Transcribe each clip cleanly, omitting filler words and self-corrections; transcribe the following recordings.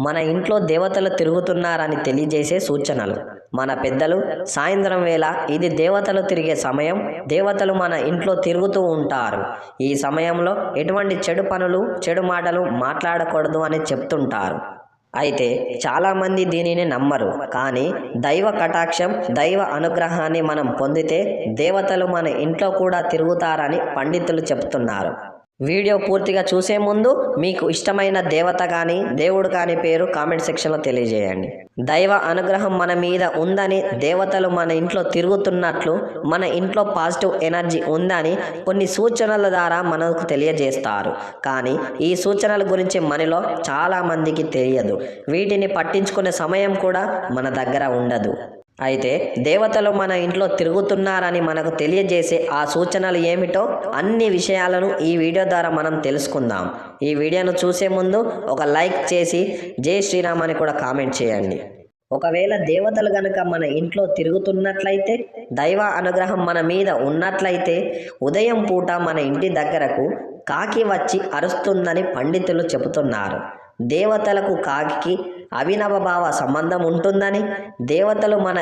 మన ఇంట్లో దేవతలు తిరుగుతున్నారని తెలియజేసే సూచనలు. మన పెద్దలు సాయంత్రం వేళ ఇది దేవతలు తిరిగే సమయం, దేవతలు మన ఇంట్లో తిరుగుతూ ఉంటారు, ఈ సమయంలో ఎటువంటి చెడు పనులు చెడు మాటలు మాట్లాడకూడదు అని చెప్తుంటారు. అయితే చాలామంది దీనిని నమ్మరు. కానీ దైవ కటాక్షం దైవ అనుగ్రహాన్ని మనం పొందితే దేవతలు మన ఇంట్లో కూడా తిరుగుతారని పండితులు చెప్తున్నారు. వీడియో పూర్తిగా చూసే ముందు మీకు ఇష్టమైన దేవత కానీ దేవుడు కానీ పేరు కామెంట్ సెక్షన్లో తెలియజేయండి. దైవ అనుగ్రహం మన మీద ఉందని, దేవతలు మన ఇంట్లో తిరుగుతున్నట్లు, మన ఇంట్లో పాజిటివ్ ఎనర్జీ ఉందని కొన్ని సూచనల ద్వారా మనకు తెలియజేస్తారు. కానీ ఈ సూచనల గురించి మనలో చాలామందికి తెలియదు. వీటిని పట్టించుకునే సమయం కూడా మన దగ్గర ఉండదు. అయితే దేవతలు మన ఇంట్లో తిరుగుతున్నారని మనకు తెలియజేసే ఆ సూచనలు ఏమిటో అన్ని విషయాలను ఈ వీడియో ద్వారా మనం తెలుసుకుందాం. ఈ వీడియోను చూసే ముందు ఒక లైక్ చేసి జై శ్రీరామ్ అని కూడా కామెంట్ చేయండి. ఒకవేళ దేవతలు గనుక మన ఇంట్లో తిరుగుతున్నట్లయితే, దైవ అనుగ్రహం మన మీద ఉన్నట్లయితే ఉదయం పూట మన ఇంటి దగ్గరకు కాకి వచ్చి అరుస్తుందని పండితులు చెబుతున్నారు. దేవతలకు కాకికి అవినవభావ సంబంధం ఉంటుందని, దేవతలు మన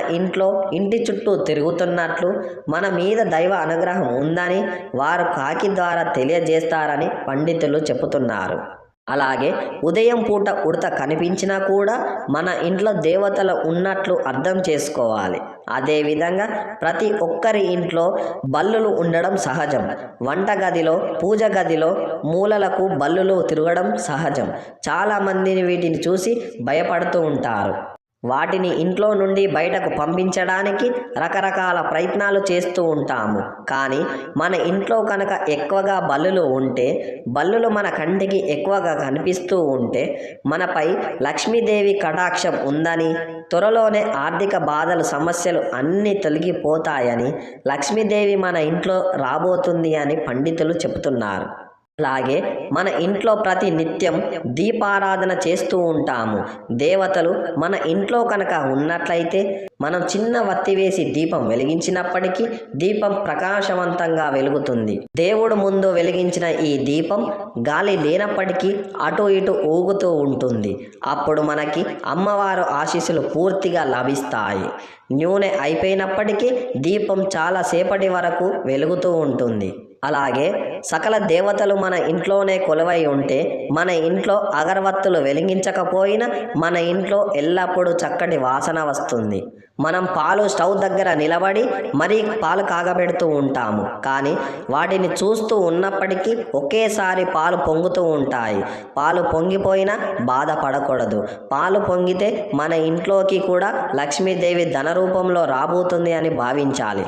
ఇంటి చుట్టూ తిరుగుతున్నట్లు, మన మీద దైవ అనుగ్రహం ఉందని వారు కాకి ద్వారా తెలియజేస్తారని పండితులు చెబుతున్నారు. అలాగే ఉదయం పూట ఉడత కనిపించినా కూడా మన ఇంట్లో దేవతలు ఉన్నట్లు అర్థం చేసుకోవాలి. అదేవిధంగా ప్రతి ఒక్కరి ఇంట్లో బల్లులు ఉండడం సహజం. వంటగదిలో, పూజ గదిలో మూలలకు బల్లులు తిరగడం సహజం. చాలామందిని వీటిని చూసి భయపడుతూ ఉంటారు. వాటిని ఇంట్లో నుండి బయటకు పంపించడానికి రకరకాల ప్రయత్నాలు చేస్తూ ఉంటాము. కానీ మన ఇంట్లో కనుక ఎక్కువగా బల్లులు ఉంటే, బల్లులు మన కంటికి ఎక్కువగా కనిపిస్తూ ఉంటే మనపై లక్ష్మీదేవి కటాక్షం ఉందని, త్వరలోనే ఆర్థిక బాధలు సమస్యలు అన్నీ తొలగిపోతాయని, లక్ష్మీదేవి మన ఇంట్లో రాబోతుంది అని పండితులు చెబుతున్నారు. అలాగే మన ఇంట్లో ప్రతి నిత్యం దీపారాధన చేస్తూ ఉంటాము. దేవతలు మన ఇంట్లో కనుక ఉన్నట్లయితే మనం చిన్న వత్తి వేసి దీపం వెలిగించినప్పటికీ దీపం ప్రకాశవంతంగా వెలుగుతుంది. దేవుడు ముందు వెలిగించిన ఈ దీపం గాలి లేనప్పటికీ అటు ఇటు ఊగుతూ ఉంటుంది. అప్పుడు మనకి అమ్మవారు ఆశీస్సులు పూర్తిగా లభిస్తాయి. నూనె అయిపోయినప్పటికీ దీపం చాలా సేపటి వరకు వెలుగుతూ ఉంటుంది. అలాగే సకల దేవతలు మన ఇంట్లోనే కొలువై ఉంటే, మన ఇంట్లో అగరవత్తులు వెలిగించకపోయినా మన ఇంట్లో ఎల్లప్పుడూ చక్కటి వాసన వస్తుంది. మనం పాలు స్టవ్ దగ్గర నిలబడి మరీ పాలు కాగబెడుతూ ఉంటాము. కానీ వాటిని చూస్తూ ఉన్నప్పటికీ ఒకేసారి పాలు పొంగుతూ ఉంటాయి. పాలు పొంగిపోయినా బాధపడకూడదు. పాలు పొంగితే మన ఇంట్లోకి కూడా లక్ష్మీదేవి ధన రూపంలో రాబోతుంది అని భావించాలి.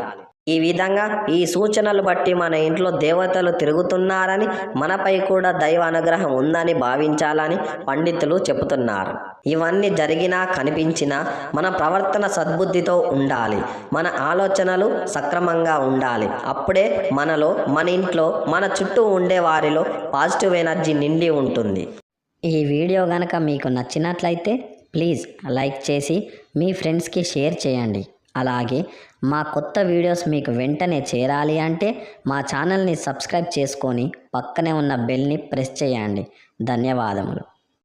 ఈ విధంగా ఈ సూచనలు బట్టి మన ఇంట్లో దేవతలు తిరుగుతున్నారని, మనపై కూడా దైవ అనుగ్రహం ఉందని భావించాలని పండితులు చెబుతున్నారు. ఇవన్నీ జరిగినా కనిపించినా మన ప్రవర్తన సద్బుద్ధితో ఉండాలి. మన ఆలోచనలు సక్రమంగా ఉండాలి. అప్పుడే మనలో, మన ఇంట్లో, మన చుట్టూ ఉండే వారిలో పాజిటివ్ ఎనర్జీ నిండి ఉంటుంది. ఈ వీడియో కనుక మీకు నచ్చినట్లయితే ప్లీజ్ లైక్ చేసి మీ ఫ్రెండ్స్కి షేర్ చేయండి. అలాగే మా కొత్త వీడియోస్ మీకు వెంటనే చేరాలి అంటే మా ఛానల్ని సబ్స్క్రైబ్ చేసుకొని పక్కనే ఉన్న బెల్ని ప్రెస్ చేయండి. ధన్యవాదములు.